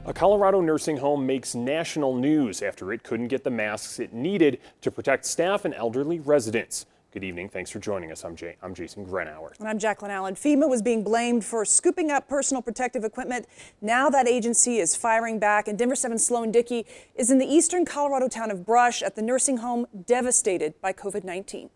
A Colorado nursing home makes national news after it couldn't get the masks it needed to protect staff and elderly residents. Good evening. Thanks for joining us. I'm Jason Grenauer. And I'm Jacqueline Allen. FEMA was being blamed for scooping up personal protective equipment. Now that agency is firing back, and Denver 7's Sloan Dickey is in the eastern Colorado town of Brush at the nursing home devastated by COVID-19.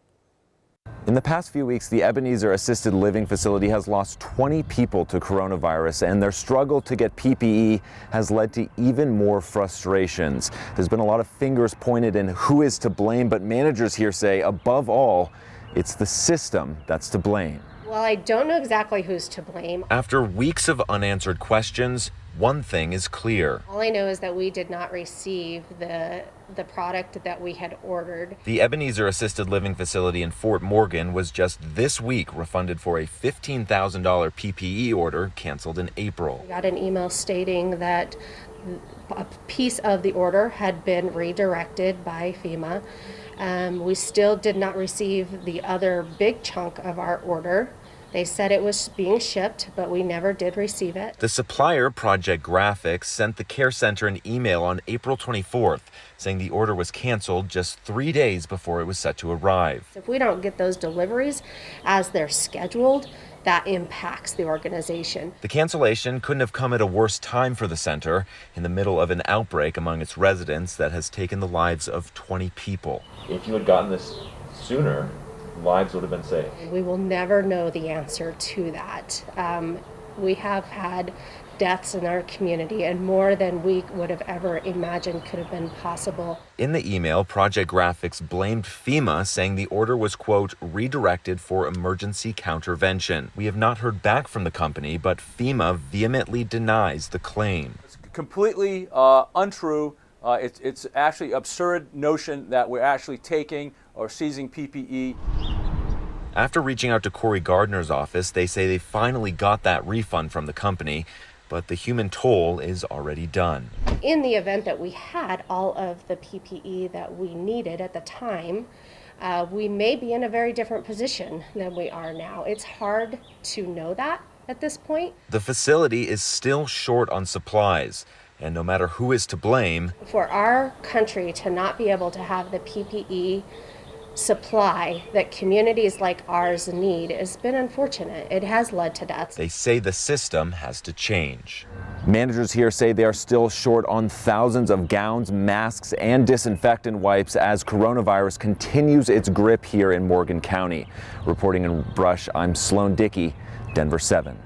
In the past few weeks, the Ebenezer Assisted Living Facility has lost 20 people to coronavirus, and their struggle to get PPE has led to even more frustrations. There's been a lot of fingers pointed in who is to blame, but managers here say, above all, it's the system that's to blame. Well, I don't know exactly who's to blame. After weeks of unanswered questions, one thing is clear. All I know is that we did not receive the product that we had ordered. The Ebenezer Assisted Living Facility in Fort Morgan was just this week refunded for a $15,000 PPE order canceled in April. We got an email stating that a piece of the order had been redirected by FEMA. We still did not receive the other big chunk of our order. They said it was being shipped, but we never did receive it. The supplier, Project Graphics, sent the care center an email on April 24th saying the order was canceled just 3 days before it was set to arrive. If we don't get those deliveries as they're scheduled, that impacts the organization. The cancellation couldn't have come at a worse time for the center, in the middle of an outbreak among its residents that has taken the lives of 20 people. If you had gotten this sooner, lives would have been saved. We will never know the answer to that. We have had deaths in our community, and more than we would have ever imagined could have been possible. In the email, Project Graphics blamed FEMA, saying the order was, quote, redirected for emergency countervention. We have not heard back from the company, but FEMA vehemently denies the claim. It's completely untrue. It's actually an absurd notion that we're actually taking or seizing PPE. After reaching out to Corey Gardner's office, they say they finally got that refund from the company, but the human toll is already done. In the event that we had all of the PPE that we needed at the time, we may be in a very different position than we are now. It's hard to know that at this point. The facility is still short on supplies, and no matter who is to blame, for our country to not be able to have the PPE supply that communities like ours need has been unfortunate. It has led to deaths. They say the system has to change. Managers here say they are still short on thousands of gowns, masks, and disinfectant wipes as coronavirus continues its grip here in Morgan County. Reporting in Brush, I'm Sloan Dickey, Denver 7.